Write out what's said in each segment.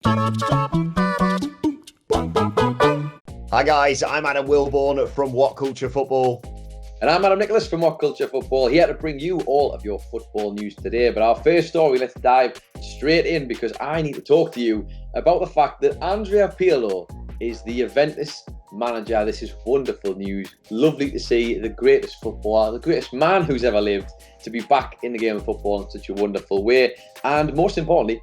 Hi guys, I'm Adam Wilbourn from WhatCulture Football. And I'm Adam Nicholas from WhatCulture Football, here to bring you all of your football news today. But our first story, let's dive straight in, because I need to talk to you about the fact that Andrea Pirlo is the Juventus manager. This is wonderful news. Lovely to see the greatest footballer, the greatest man who's ever lived, to be back in the game of football in such a wonderful way. And most importantly,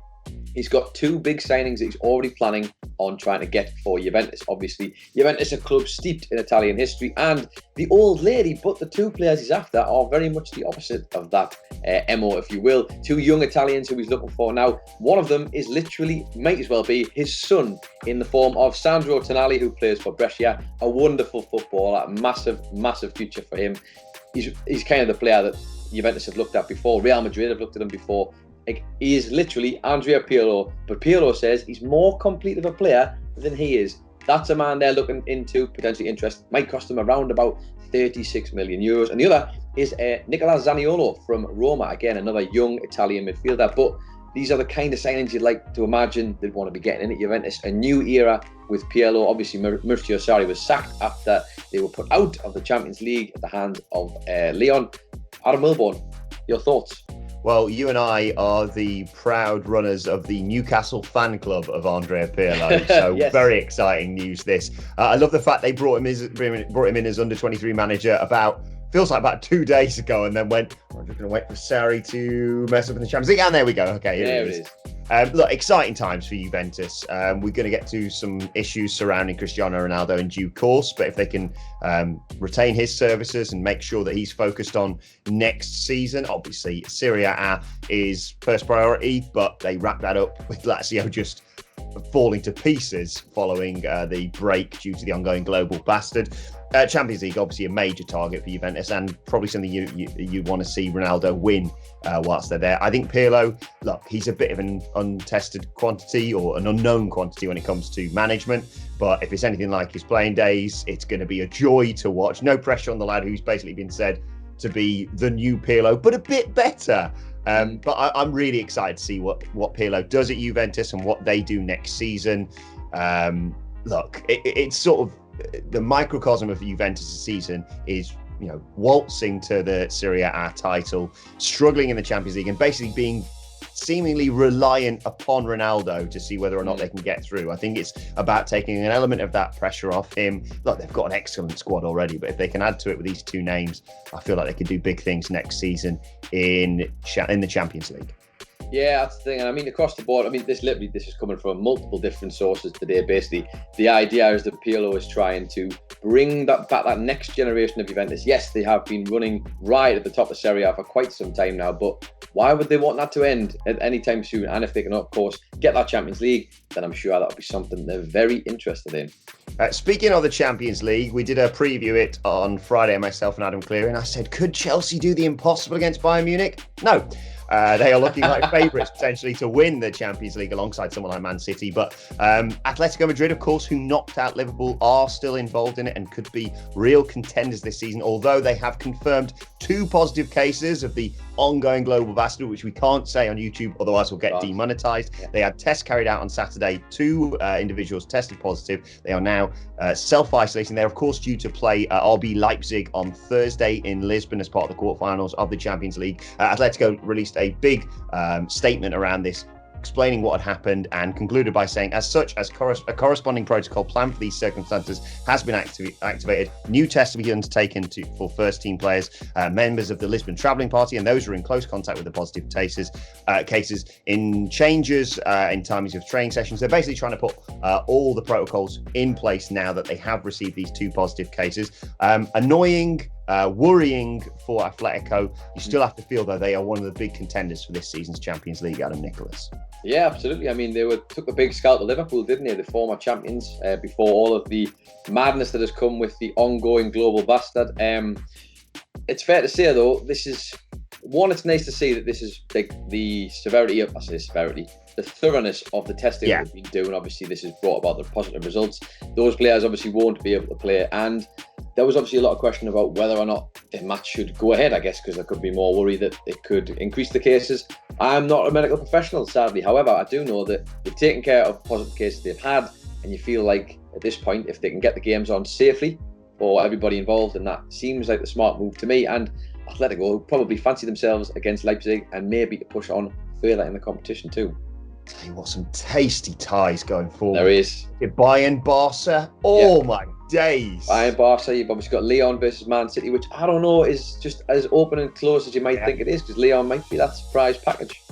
he's got two big signings that he's already planning on trying to get for Juventus. Obviously, Juventus are a club steeped in Italian history and the old lady, but the two players he's after are very much the opposite of that MO, if you will. Two young Italians who he's looking for now. One of them is literally, might as well be, his son, in the form of Sandro Tonali, who plays for Brescia. A wonderful footballer, a massive future for him. He's kind of the player that Juventus have looked at before. Real Madrid have looked at him before. He is literally Andrea Pirlo, but Pirlo says he's more complete of a player than he is. That's a man they're looking into, potentially interest. Might cost them around about 36 million euros. And the other is Nicola Zaniolo from Roma. Again, another young Italian midfielder. But these are the kind of signings you'd like to imagine they'd want to be getting in at Juventus. A new era with Pirlo. Obviously, Maurizio Sarri was sacked after they were put out of the Champions League at the hands of Lyon. Adam Wilbourn, your thoughts? Well, you and I are the proud runners of the Newcastle fan club of Andrea Pirlo, so yes. Very exciting news this. I love the fact they brought him in as under-23 manager feels like about 2 days ago, and then went, we're just going to wait for Sarri to mess up in the Champions League, and there we go. Okay, here it is. Look, exciting times for Juventus. We're going to get to some issues surrounding Cristiano Ronaldo in due course, but if they can retain his services and make sure that he's focused on next season, obviously Serie A is first priority, but they wrap that up with Lazio just falling to pieces following the break due to the ongoing global bastard. Champions League, obviously a major target for Juventus, and probably something you want to see Ronaldo win whilst they're there. I think Pirlo, look, he's a bit of an untested quantity or an unknown quantity when it comes to management, but if it's anything like his playing days, it's going to be a joy to watch. No pressure on the lad who's basically been said to be the new Pirlo, but a bit better. But I'm really excited to see what Pirlo does at Juventus and what they do next season. Look, it's sort of the microcosm of Juventus' season is, waltzing to the Serie A title, struggling in the Champions League, and basically being seemingly reliant upon Ronaldo to see whether or not they can get through. I think it's about taking an element of that pressure off him. Look, they've got an excellent squad already, but if they can add to it with these two names, I feel like they could do big things next season in the Champions League. Yeah, that's the thing. And I mean, across the board, this is coming from multiple different sources today. Basically, the idea is that Pirlo is trying to bring back that next generation of Juventus. Yes, they have been running right at the top of Serie A for quite some time now, but why would they want that to end at any time soon? And if they can, of course, get that Champions League, then I'm sure that'll be something they're very interested in. Speaking of the Champions League, we did preview it on Friday, myself and Adam Cleary, and I said, could Chelsea do the impossible against Bayern Munich? No. They are looking like favourites potentially to win the Champions League alongside someone like Man City. But Atletico Madrid, of course, who knocked out Liverpool, are still involved in it and could be real contenders this season, although they have confirmed 2 positive cases of the ongoing global bastard, which we can't say on YouTube, otherwise we'll get demonetized. Yeah. They had tests carried out on Saturday. 2 individuals tested positive. They are now self-isolating. They're, of course, due to play RB Leipzig on Thursday in Lisbon as part of the quarterfinals of the Champions League. Atletico released a big statement around this, explaining what had happened, and concluded by saying, as such, a corresponding protocol plan for these circumstances has been activated. New tests will be undertaken for first team players, members of the Lisbon travelling party, and those who are in close contact with the positive cases in changes in timings of training sessions. They're basically trying to put all the protocols in place now that they have received these 2 positive cases. Annoying, worrying for Atletico. You still have to feel, though, they are one of the big contenders for this season's Champions League, Adam Nicholas. Yeah, absolutely. I mean, they took a big scalp to Liverpool, didn't they? The former champions, before all of the madness that has come with the ongoing global bastard. It's fair to say, though, this is one, it's nice to see that this is like the thoroughness of the testing that we've been doing. Obviously, this has brought about the positive results. Those players obviously won't be able to play, and there was obviously a lot of question about whether or not the match should go ahead, I guess, because there could be more worry that it could increase the cases. I'm not a medical professional, sadly. However, I do know that they've taken care of positive cases they've had, and you feel like at this point, if they can get the games on safely for everybody involved, and that seems like the smart move to me. And Atletico will probably fancy themselves against Leipzig and maybe to push on further in the competition too. Tell you what, some tasty ties going forward. There is. Bayern, Barca. Oh my days. Bayern, Barca. You've obviously got Lyon versus Man City, which I don't know is just as open and close as you might think it is, because Lyon might be that surprise package.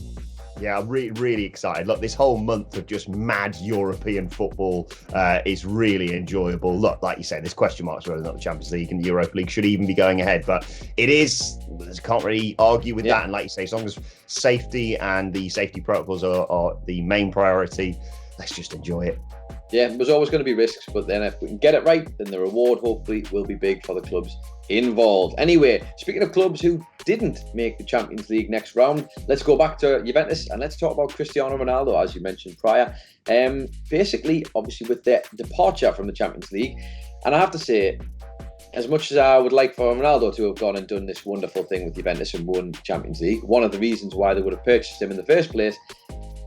Yeah, I'm really excited. Look, this whole month of just mad European football is really enjoyable. Look, like you say, there's question marks whether or not the Champions League and the Europa League should even be going ahead, but it is. Can't really argue with that. And like you say, as long as safety and the safety protocols are the main priority, let's just enjoy it. Yeah, there's always going to be risks, but then if we can get it right, then the reward hopefully will be big for the clubs involved. Anyway, speaking of clubs who didn't make the Champions League next round, let's go back to Juventus and let's talk about Cristiano Ronaldo, as you mentioned prior. Basically, obviously with their departure from the Champions League, and I have to say, as much as I would like for Ronaldo to have gone and done this wonderful thing with Juventus and won the Champions League, one of the reasons why they would have purchased him in the first place,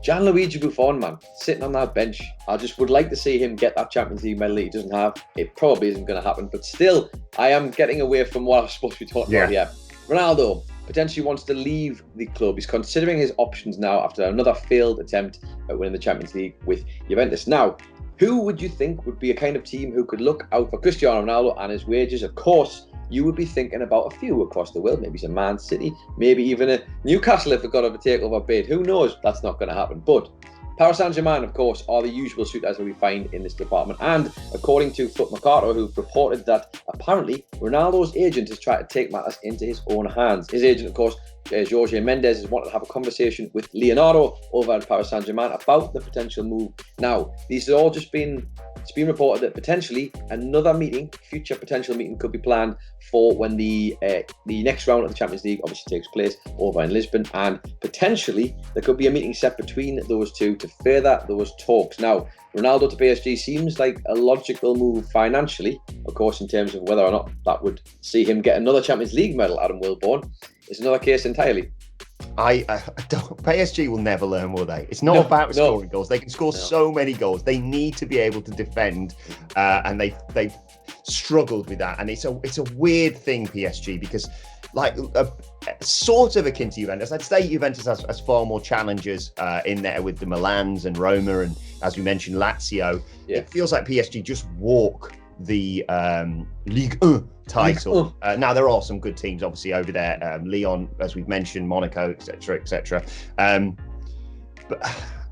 Gianluigi Buffon, man, sitting on that bench. I just would like to see him get that Champions League medal he doesn't have. It probably isn't going to happen, but still, I am getting away from what I'm supposed to be talking about here. Ronaldo potentially wants to leave the club. He's considering his options now after another failed attempt at winning the Champions League with Juventus. Now, who would you think would be a kind of team who could look out for Cristiano Ronaldo and his wages? Of course, you would be thinking about a few across the world, maybe some Man City, maybe even a Newcastle if they've got a takeover bid. Who knows? That's not going to happen. But Paris Saint-Germain, of course, are the usual suitors that we find in this department. And according to Foot Mercato, who reported that apparently Ronaldo's agent has tried to take matters into his own hands. His agent, of course, Jorge Mendes, has wanted to have a conversation with Leonardo over at Paris Saint-Germain about the potential move. Now, these have all just been... It's been reported that potentially another meeting, future potential meeting, could be planned for when the next round of the Champions League obviously takes place over in Lisbon, and potentially there could be a meeting set between those two to further those talks. Now, Ronaldo to PSG seems like a logical move financially, of course, in terms of whether or not that would see him get another Champions League medal. Adam Wilbourn is another case entirely. I don't. PSG will never learn, will they? It's not about scoring goals. They can score so many goals. They need to be able to defend, and they've struggled with that. And it's a weird thing, PSG, because like sort of akin to Juventus. I'd say Juventus has far more challengers in there with the Milans and Roma, and as we mentioned, Lazio. Yeah. It feels like PSG just walk the Ligue 1 title. Now there are some good teams obviously over there, Lyon, as we've mentioned, Monaco, etc. But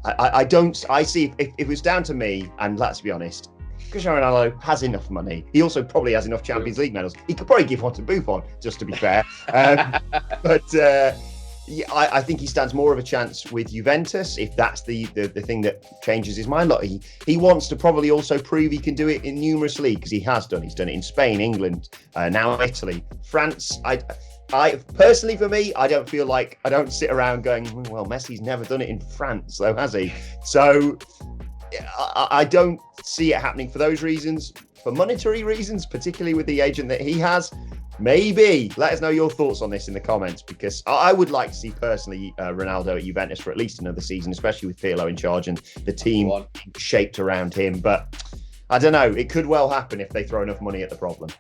I see if it was down to me, and let's be honest, Cristiano Ronaldo has enough money. He also probably has enough Champions League medals. He could probably give one to Buffon, just to be fair. Yeah, I think he stands more of a chance with Juventus if that's the thing that changes his mind. Look, he wants to probably also prove he can do it in numerous leagues, because he has done. He's done it in Spain, England, now Italy, France. I personally, for me, I don't sit around going, well, Messi's never done it in France, though, has he? So I don't see it happening for those reasons. For monetary reasons, particularly with the agent that he has, maybe. Let us know your thoughts on this in the comments, because I would like to see personally Ronaldo at Juventus for at least another season, especially with Pirlo in charge and the team shaped around him. But I don't know, it could well happen if they throw enough money at the problem.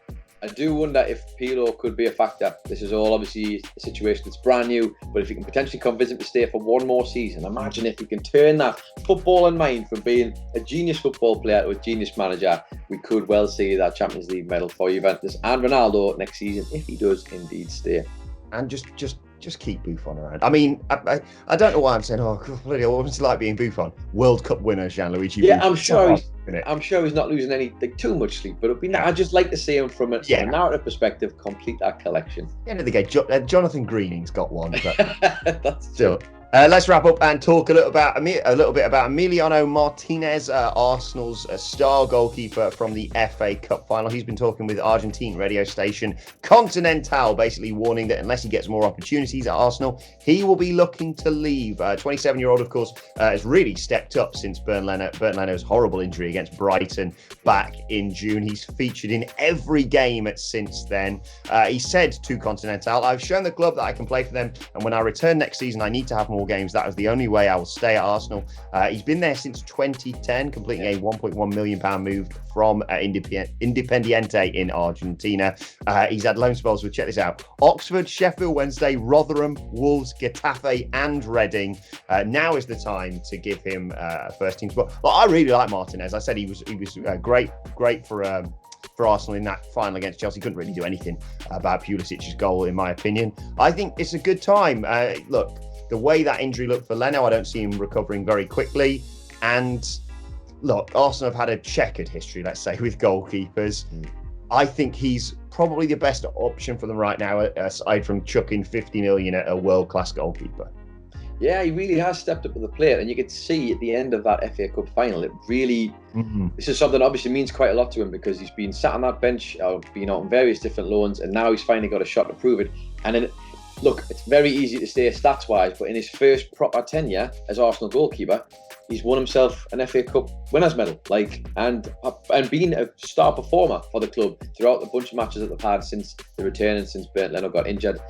I do wonder if Pirlo could be a factor. This is all obviously a situation that's brand new, but if he can potentially convince him to stay for one more season, imagine if he can turn that footballing mind from being a genius football player to a genius manager. We could well see that Champions League medal for Juventus and Ronaldo next season if he does indeed stay. And just keep Buffon around. I mean, I don't know why I'm saying, what was it like being Buffon? World Cup winner, Gianluigi. Yeah, Buffon. I'm sure he's not losing too much sleep, but I'd just like to see him from a narrative perspective complete that collection. At the end of the day, Jonathan Greening's got one, but that's still. True. Let's wrap up and talk a little bit about Emiliano Martinez, Arsenal's star goalkeeper from the FA Cup final. He's been talking with Argentine radio station Continental, basically warning that unless he gets more opportunities at Arsenal, he will be looking to leave. 27-year-old, of course, has really stepped up since Bernd Leno's horrible injury against Brighton back in June. He's featured in every game since then. He said to Continental, "I've shown the club that I can play for them, and when I return next season, I need to have more games. That is the only way I will stay at Arsenal." He's been there since 2010, completing a £1.1 million move from Independiente in Argentina. He's had loan spells with, check this out, Oxford, Sheffield Wednesday, Rotherham, Wolves, Getafe and Reading. Now is the time to give him a first team spot. Well, I really like Martinez. I said he was great for Arsenal in that final against Chelsea. Couldn't really do anything about Pulisic's goal, in my opinion. I think it's a good time. Look, the way that injury looked for Leno, I don't see him recovering very quickly. And look, Arsenal have had a checkered history, let's say, with goalkeepers. I think he's probably the best option for them right now, aside from chucking 50 million at a world-class goalkeeper. Yeah, he really has stepped up to the plate, and you could see at the end of that FA Cup final, it really, this is something that obviously means quite a lot to him, because he's been sat on that bench, been out on various different loans, and now he's finally got a shot to prove it. And then, look, it's very easy to say stats-wise, but in his first proper tenure as Arsenal goalkeeper, he's won himself an FA Cup winners' medal, and been a star performer for the club throughout the bunch of matches that they've had since the return and since Bernd Leno got injured.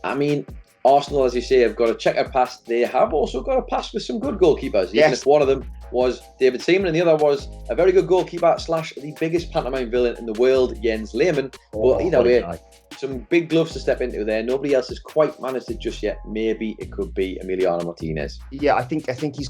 I mean, Arsenal, as you say, have got a checkered past. They have also got a past with some good goalkeepers, even if one of them was David Seaman and the other was a very good goalkeeper / the biggest pantomime villain in the world, Jens Lehmann. But either way, some big gloves to step into there. Nobody else has quite managed it just yet. Maybe it could be Emiliano Martinez. Yeah, I think he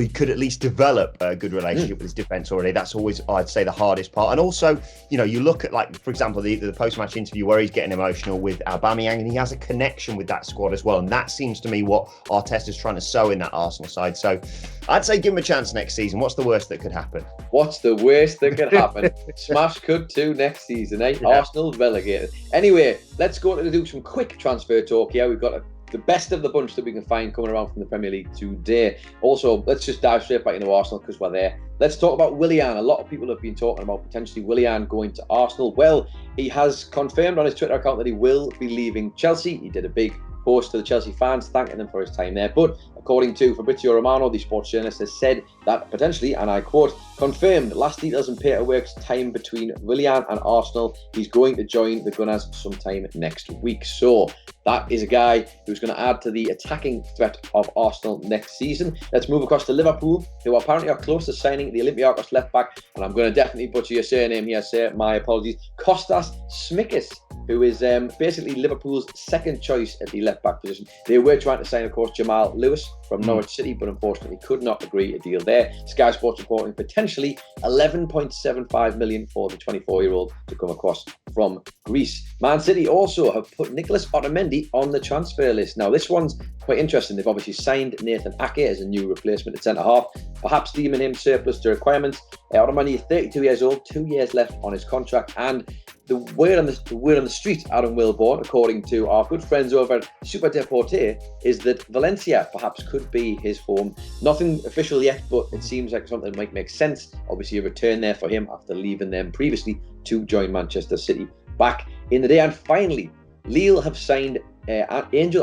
could at least develop a good relationship with his defence already. That's always, I'd say, the hardest part. And also, you look at, like, for example, the post-match interview where he's getting emotional with Aubameyang, and he has a connection with that squad as well. And that seems to me what Arteta's trying to sow in that Arsenal side. So I'd say give him a chance next season. What's the worst that could happen? What's the worst that could happen? Smash cut 2 next season, eh? Yeah. Arsenal relegated. Anyway, let's go to do some quick transfer talk here. We've got the best of the bunch that we can find coming around from the Premier League today. Also, let's just dive straight back into Arsenal because we're there. Let's talk about Willian. A lot of people have been talking about potentially Willian going to Arsenal. Well, he has confirmed on his Twitter account that he will be leaving Chelsea. He did a big post to the Chelsea fans thanking them for his time there. But according to Fabrizio Romano, the sports journalist, has said that potentially, and I quote, confirmed last details and paperwork's time between Willian and Arsenal. He's going to join the Gunners sometime next week. So that is a guy who's going to add to the attacking threat of Arsenal next season. Let's move across to Liverpool, who apparently are close to signing the Olympiacos left back. And I'm going to definitely butcher your surname here, sir. My apologies. Kostas Smikis, who is basically Liverpool's second choice at the left back position. They were trying to sign, of course, Jamal Lewis from Norwich City, but unfortunately could not agree a deal there. Sky Sports reporting potentially 11.75 million for the 24-year-old to come across from Greece. Man City also have put Nicholas Otamendi on the transfer list. Now, this one's quite interesting. They've obviously signed Nathan Ake as a new replacement at centre-half, perhaps deeming him surplus to requirements. Otamendi is 32 years old, 2 years left on his contract, and the word on the street out in Wilbourn, according to our good friends over at Super Deporte, is that Valencia perhaps could be his home. Nothing official yet, but it seems like something that might make sense. Obviously, a return there for him after leaving them previously to join Manchester City back in the day. And finally, Lille have signed Angel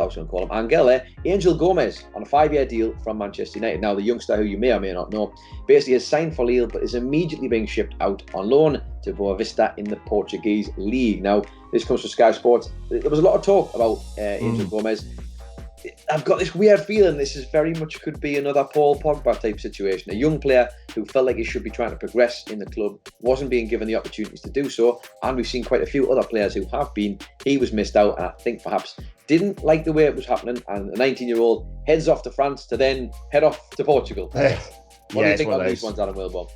Gomez on a 5-year deal from Manchester United. Now, the youngster, who you may or may not know, basically has signed for Lille but is immediately being shipped out on loan to Boa Vista in the Portuguese league. Now, this comes from Sky Sports. There was a lot of talk about Angel Gomez. I've got this weird feeling this is very much could be another Paul Pogba type situation. A young player who felt like he should be trying to progress in the club, wasn't being given the opportunities to do so, and we've seen quite a few other players who have been. He was missed out, and I think perhaps didn't like the way it was happening, and the 19-year-old heads off to France to then head off to Portugal. What do you think of these ones, Adam Wilbourn?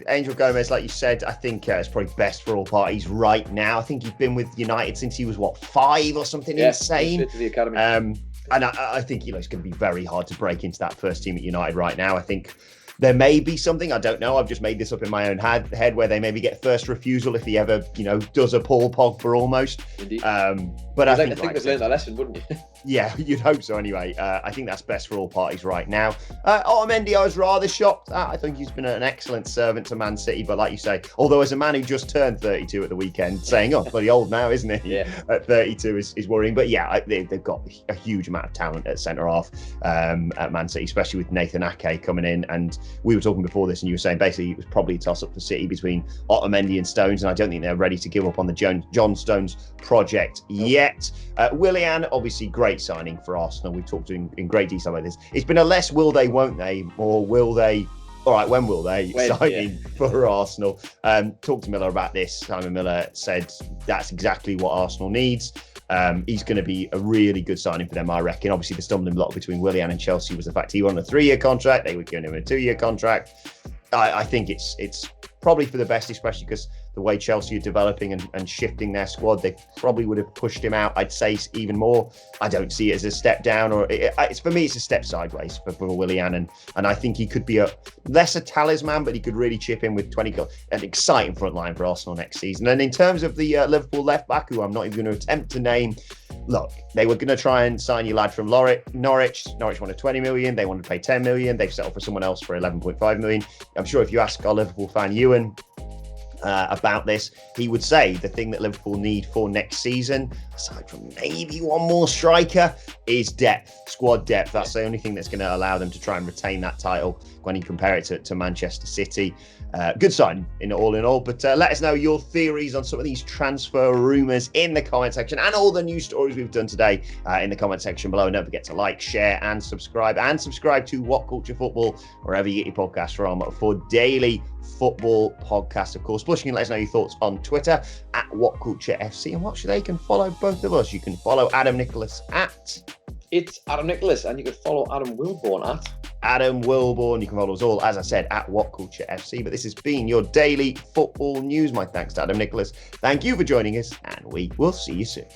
Angel Gomez, like you said, I think it's probably best for all parties right now. I think he's been with United since he was, 5 or something insane? Straight to the academy. And I think he's going to be very hard to break into that first team at United right now. I think There may be something, I don't know, I've just made this up in my own head, where they maybe get first refusal if he ever, does a Paul Pogba almost. Indeed. But I think they've learned that lesson, wouldn't you? Yeah, you'd hope so anyway. I think that's best for all parties right now. Otamendi, I was rather shocked at. I think he's been an excellent servant to Man City, but like you say, although as a man who just turned 32 at the weekend, saying, bloody old now, isn't he? Yeah. At 32 is worrying. But yeah, they've got a huge amount of talent at centre-half at Man City, especially with Nathan Ake coming in. And we were talking before this, and you were saying basically it was probably a toss-up for City between Otamendi and Stones, and I don't think they're ready to give up on the John Stones project yet. Willian, obviously great signing for Arsenal. We've talked in great detail about this. It's been a less will they, won't they, or will they? All right, when will they signing for Arsenal? Talked to Miller about this. Simon Miller said that's exactly what Arsenal needs. He's going to be a really good signing for them, I reckon. Obviously, the stumbling block between Willian and Chelsea was the fact he won a 3-year contract. They were giving him a 2-year contract. I think it's probably for the best, especially because the way Chelsea are developing and shifting their squad, they probably would have pushed him out, I'd say, even more. I don't see it as a step down, or it's for me, it's a step sideways for Willian, and I think he could be less a talisman, but he could really chip in with 20 goals. An exciting front line for Arsenal next season. And in terms of the Liverpool left back, who I'm not even going to attempt to name, look, they were going to try and sign your lad from Norwich. Norwich wanted 20 million. They wanted to pay 10 million. They've settled for someone else for 11.5 million. I'm sure if you ask our Liverpool fan, Ewan, about this, he would say the thing that Liverpool need for next season, aside from maybe one more striker, is depth, squad depth. That's the only thing that's going to allow them to try and retain that title when you compare it to Manchester City. Good sign in all, but let us know your theories on some of these transfer rumours in the comment section, and all the news stories we've done today in the comment section below. And don't forget to like, share and subscribe to What Culture Football wherever you get your podcasts from for daily football podcasts, of course. Plus, you can let us know your thoughts on Twitter at WhatCultureFC, and watch they can follow both of us. You can follow Adam Nicholas at It's Adam Nicholas, and you can follow Adam Wilbourn at Adam Wilbourn. You can follow us all, as I said, at WhatCultureFC. But this has been your daily football news. My thanks to Adam Nicholas. Thank you for joining us, and we will see you soon.